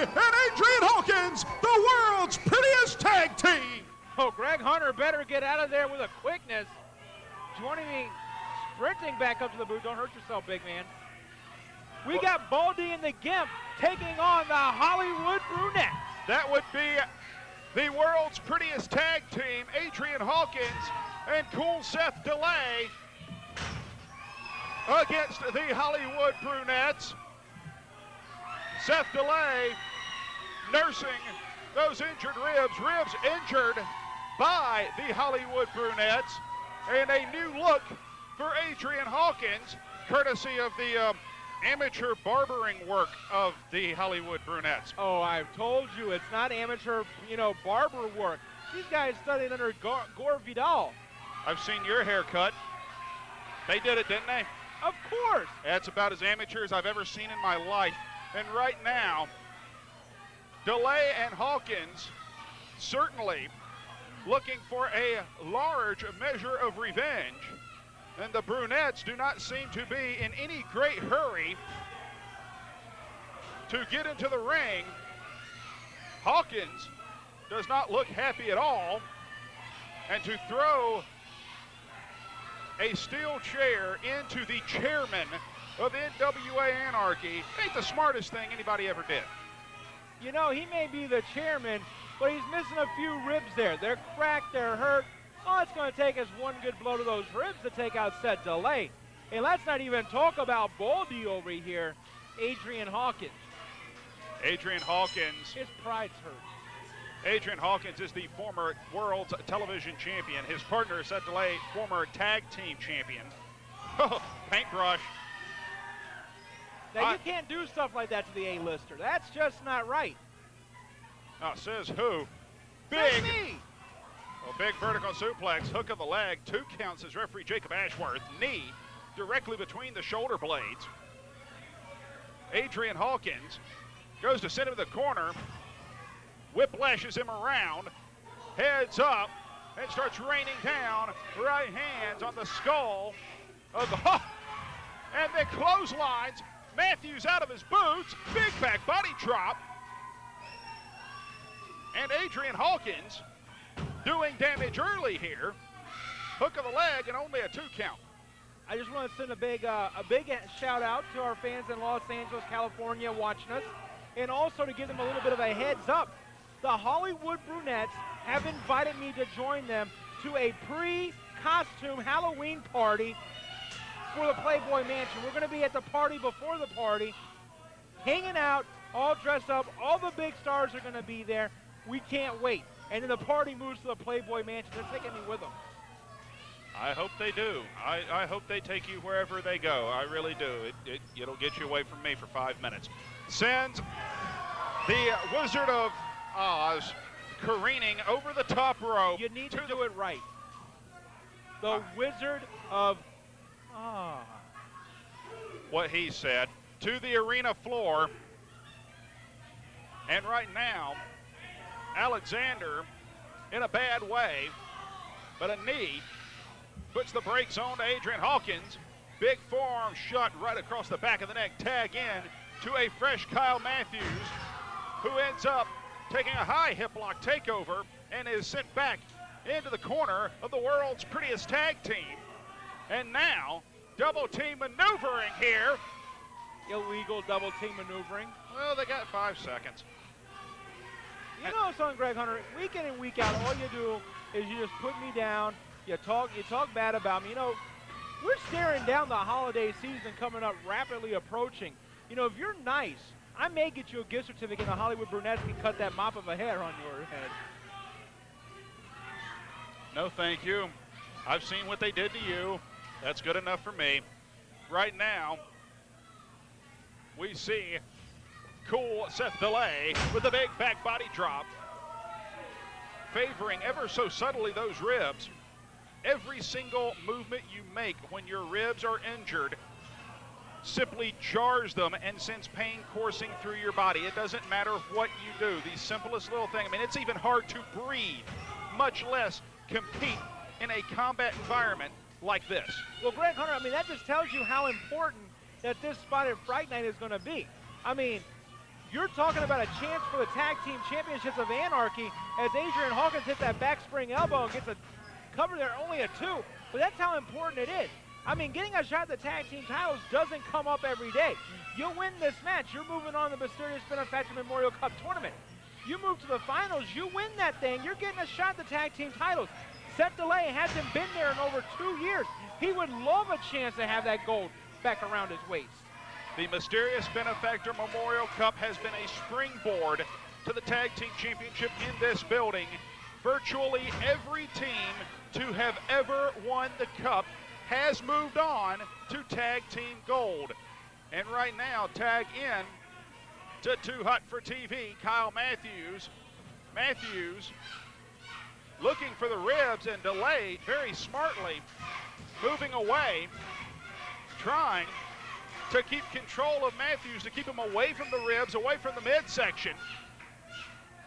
Delay and Adrian Hawkins, the world's prettiest tag team. Oh, Greg Hunter better get out of there with a quickness. Joining me, sprinting back up to the booth. Don't hurt yourself, big man. We got Baldy and the Gimp taking on the Hollywood Brunettes. That would be the world's prettiest tag team, Adrian Hawkins and cool Seth Delay, against the Hollywood Brunettes. Seth Delay nursing those injured ribs injured by the Hollywood Brunettes, and a new look for Adrian Hawkins, courtesy of the amateur barbering work of the Hollywood Brunettes. Oh, I've told you, it's not amateur, barber work. These guys studied under Gore Vidal. I've seen your haircut. They did it, didn't they? Of course. That's about as amateur as I've ever seen in my life. And right now, Delay and Hawkins certainly looking for a large measure of revenge. And the Brunettes do not seem to be in any great hurry to get into the ring. Hawkins does not look happy at all. And to throw a steel chair into the chairman of NWA Anarchy ain't the smartest thing anybody ever did. You know, he may be the chairman, but he's missing a few ribs there. They're cracked, they're hurt. All it's going to take is one good blow to those ribs to take out Seth Delay. And let's not even talk about Baldy over here, Adrian Hawkins. Adrian Hawkins. His pride's hurt. Adrian Hawkins is the former world television champion. His partner, Seth Delay, former tag team champion. Oh, paintbrush. Now, you can't do stuff like that to the A-lister. That's just not right. Now, says who? Big. Me. Well, big vertical suplex, hook of the leg, 2 counts as referee Jacob Ashworth. Knee directly between the shoulder blades. Adrian Hawkins goes to send him in the corner. Whiplashes him around, heads up, and starts raining down right hands on the skull of the, and then clotheslines Matthews out of his boots, big back body drop. And Adrian Hawkins doing damage early here. Hook of the leg and only a 2 count. I just want to send a big shout out to our fans in Los Angeles, California watching us, and also to give them a little bit of a heads up. The Hollywood Brunettes have invited me to join them to a pre-costume Halloween party for the Playboy Mansion. We're going to be at the party before the party, hanging out, all dressed up. All the big stars are going to be there. We can't wait. And then the party moves to the Playboy Mansion. They're taking me with them. I hope they do. I hope they take you wherever they go. I really do. It'll get you away from me for 5 minutes. Sends the Wizard of Oz careening over the top rope. You need to do it right. The Wizard of Oz. What he said. To the arena floor. And right now, Alexander in a bad way, but a knee puts the brakes on to Adrian Hawkins. Big forearm shot right across the back of the neck. Tag in to a fresh Kyle Matthews, who ends up taking a high hip lock takeover and is sent back into the corner of the world's prettiest tag team. And now, double team maneuvering here. Illegal double team maneuvering. Well, they got 5 seconds. You know something, Greg Hunter? Week in and week out, all you do is you just put me down. You talk bad about me. You know, we're staring down the holiday season coming up, rapidly approaching. You know, if you're nice, I may get you a gift certificate, and the Hollywood Brunettes can cut that mop of a hair on your head. No, thank you. I've seen what they did to you. That's good enough for me. Right now, we see cool Seth Delay with a big back body drop, favoring ever so subtly those ribs. Every single movement you make when your ribs are injured simply jars them and sends pain coursing through your body. It doesn't matter what you do. The simplest little thing. I mean, it's even hard to breathe, much less compete in a combat environment like this. Well, Greg Hunter, I mean, that just tells you how important that this spot at Fright Night is going to be. I mean, You're talking about a chance for the Tag Team Championships of Anarchy as Adrian Hawkins hits that back spring elbow and gets a cover there, only a 2. But that's how important it is. I mean, getting a shot at the Tag Team titles doesn't come up every day. You win this match, you're moving on to the Mysterious Benefactor Memorial Cup Tournament. You move to the finals, you win that thing, you're getting a shot at the Tag Team titles. Seth Delay hasn't been there in over 2 years. He would love a chance to have that gold back around his waist. The Mysterious Benefactor Memorial Cup has been a springboard to the Tag Team Championship in this building. Virtually every team to have ever won the Cup has moved on to Tag Team Gold. And right now, tag in to Too Hot for TV, Kyle Matthews. Matthews looking for the ribs and Delay very smartly moving away, trying to keep control of Matthews, to keep him away from the ribs, away from the midsection.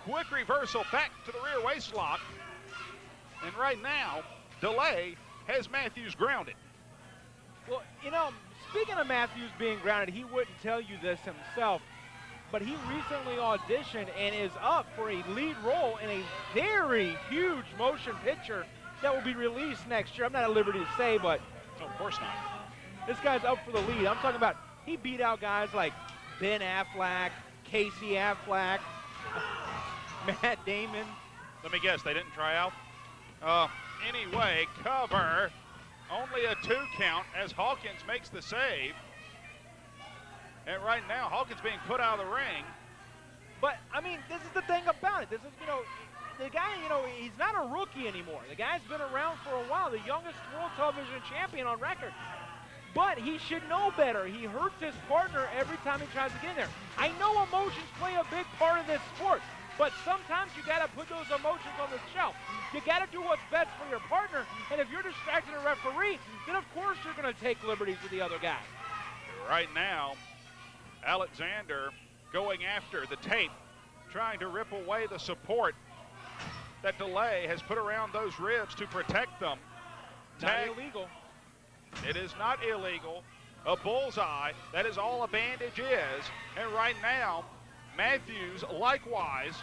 Quick reversal back to the rear waist lock. And right now, Delay has Matthews grounded. Well, you know, speaking of Matthews being grounded, he wouldn't tell you this himself, but he recently auditioned and is up for a lead role in a very huge motion picture that will be released next year. I'm not at liberty to say, but Oh, of course not. this guy's up for the lead. I'm talking about, he beat out guys like Ben Affleck, Casey Affleck, Matt Damon. Let me guess, they didn't try out? Anyway, cover. Only a 2 count as Hawkins makes the save. And right now, Hawkins being put out of the ring. But, I mean, this is the thing about it. This is, you know, the guy, you know, he's not a rookie anymore. The guy's been around for a while, the youngest World Television Champion on record. But he should know better. He hurts his partner every time he tries to get in there. I know emotions play a big part of this sport, but sometimes you got to put those emotions on the shelf. You got to do what's best for your partner, and if you're distracting a referee, then of course you're going to take liberties with the other guy. Right now, Alexander going after the tape, trying to rip away the support that Delay has put around those ribs to protect them. Not illegal. It is not illegal. A bullseye, that is all a bandage is. And right now, Matthews likewise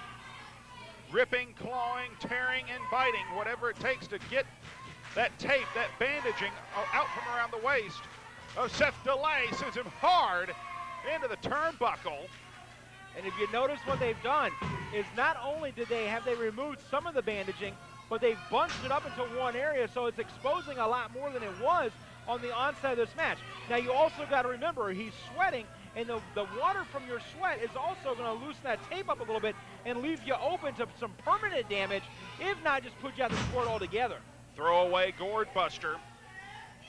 ripping, clawing, tearing, and biting, whatever it takes to get that tape, that bandaging out from around the waist of Seth Delay, sends him hard into the turnbuckle. And if you notice what they've done is not only did they removed some of the bandaging, but they've bunched it up into one area, so it's exposing a lot more than it was on the onset of this match. Now you also got to remember, he's sweating, and the water from your sweat is also going to loosen that tape up a little bit and leave you open to some permanent damage, if not just put you out of the sport altogether. Throwaway gourd buster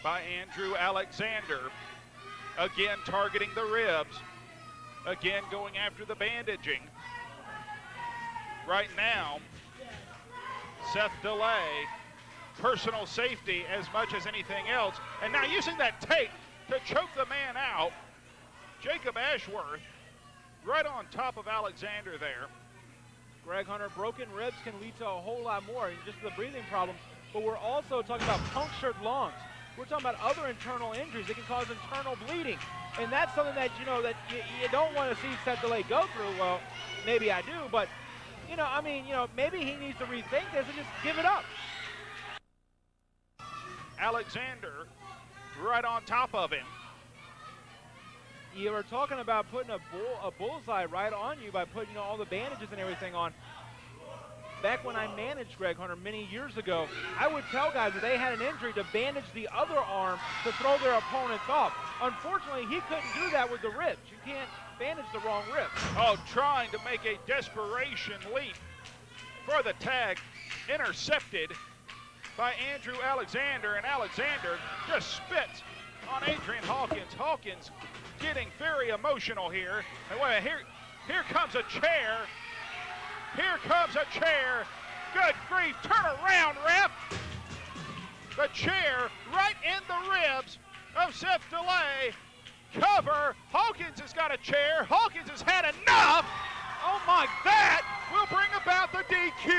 by Andrew Alexander. Again targeting the ribs. Again going after the bandaging. Right now, Seth Delay, personal safety as much as anything else. And now using that tape to choke the man out. Jacob Ashworth right on top of Alexander there. Greg Hunter, broken ribs can lead to a whole lot more, just the breathing problems. But we're also talking about punctured lungs. We're talking about other internal injuries that can cause internal bleeding. And that's something that, you know, that you don't want to see Seth Delay go through. Well, maybe I do, but, you know, I mean, you know, maybe he needs to rethink this and just give it up. Alexander right on top of him. You were talking about putting a bullseye right on you by putting, you know, all the bandages and everything on. Back when I managed Greg Hunter many years ago, I would tell guys that they had an injury to bandage the other arm to throw their opponents off. Unfortunately, he couldn't do that with the ribs. You can't bandage the wrong rib. Oh, trying to make a desperation leap for the tag, intercepted by Andrew Alexander, and Alexander just spits on Adrian Hawkins. Hawkins getting very emotional here. And wait, here comes a chair. Here comes a chair. Good grief, turn around, ref. The chair right in the ribs of Seth Delay. Cover, Hawkins has got a chair. Hawkins has had enough. Oh my, that will bring about the DQ.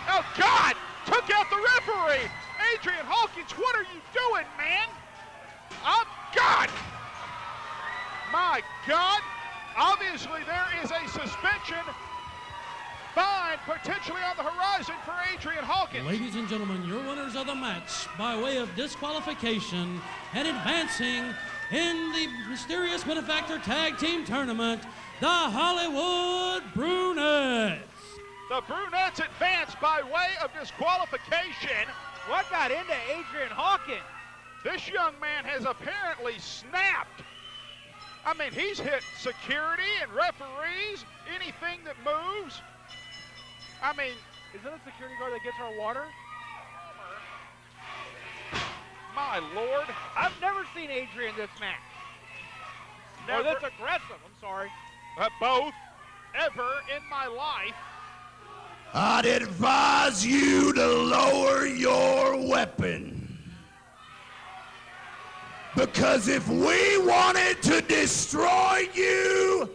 Oh God, took out the referee. Adrian Hawkins, what are you doing, man? Oh God. My God. Obviously, there is a suspension fine potentially on the horizon for Adrian Hawkins. Ladies and gentlemen, your winners of the match by way of disqualification and advancing in the Mysterious Benefactor Tag Team Tournament, the Hollywood Brunettes. The Brunettes advance by way of disqualification. What got into Adrian Hawkins? This young man has apparently snapped. I mean, he's hit security and referees, anything that moves. I mean, is that a security guard that gets our water? My Lord. I've never seen Adrian this match. Never. Oh, that's aggressive. I'm sorry. Both ever in my life. I'd advise you to lower your weapon. Because if we wanted to destroy you,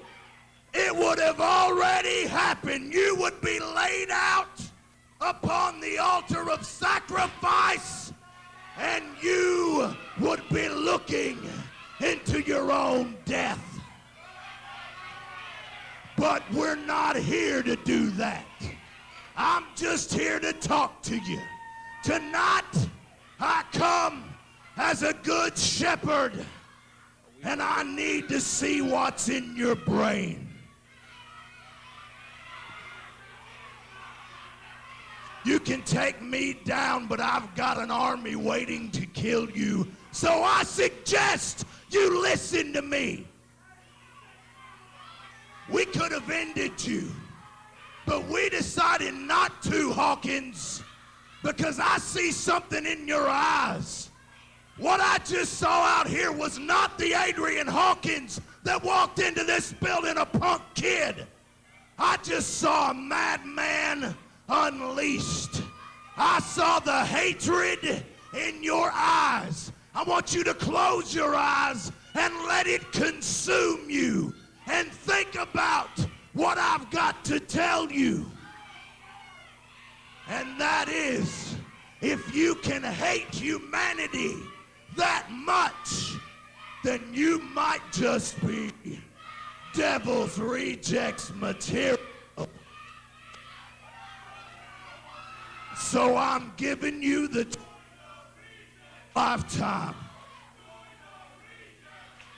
it would have already happened. You would be laid out upon the altar of sacrifice, and you would be looking into your own death. But we're not here to do that. I'm just here to talk to you. Tonight, I come as a good shepherd, and I need to see what's in your brain. You can take me down, but I've got an army waiting to kill you. So I suggest you listen to me. We could have ended you, but we decided not to, Hawkins, because I see something in your eyes. What I just saw out here was not the Adrian Hawkins that walked into this building a punk kid. I just saw a madman unleashed. I saw the hatred in your eyes. I want you to close your eyes and let it consume you, and think about what I've got to tell you. And that is, if you can hate humanity that much, then you might just be Devil's Rejects material. So I'm giving you the lifetime.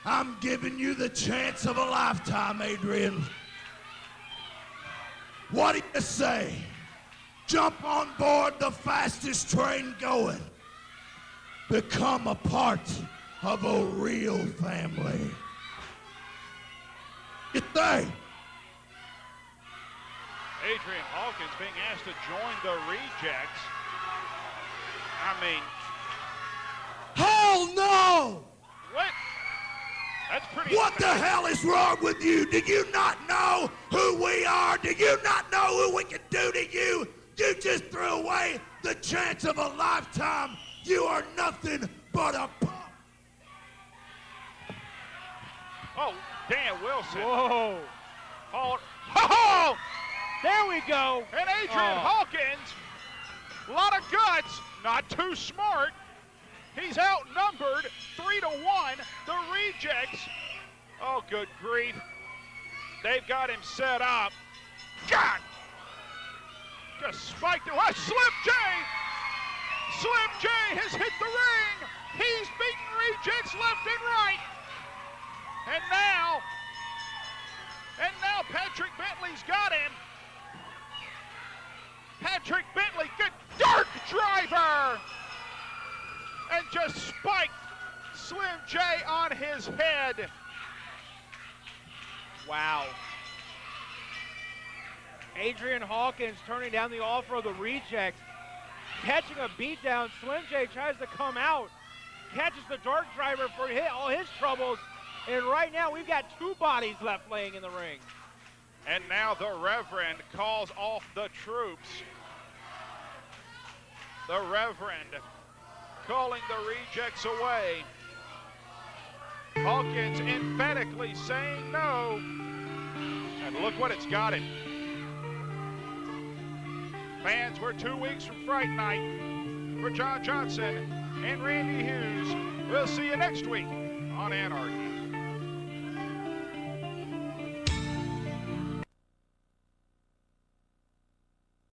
I'm giving you the chance of a lifetime, Adrian. What do you say? Jump on board the fastest train going. Become a part of a real family. You think? Adrian Hawkins being asked to join the Rejects. I mean, Hell no! what? That's pretty. What the hell is wrong with you? Do you not know who we are? Do you not know who we can do to you? You just threw away the chance of a lifetime. You are nothing but a punk. Oh, Dan Wilson. Whoa. Oh, There we go. and Adrian Hawkins, a lot of guts, not too smart. He's outnumbered 3-1. The Rejects, oh, good grief. They've got him set up. God! Just spiked it. What? Slim J! Slim J has hit the ring. He's beaten Rejects left and right. And now Patrick Bentley's got him. Patrick Bentley, good dark driver. And just spiked Slim J on his head. Wow. Adrian Hawkins turning down the offer of the Rejects, catching a beatdown. Slim J tries to come out, catches the dark driver for all his troubles, and right now we've got two bodies left laying in the ring. And now the Reverend calls off the troops. The Reverend calling the Rejects away. Hawkins emphatically saying no. And look what it's got him. Fans, we're 2 weeks from Fright Night. For John Johnson and Randy Hughes, we'll see you next week on Anarchy.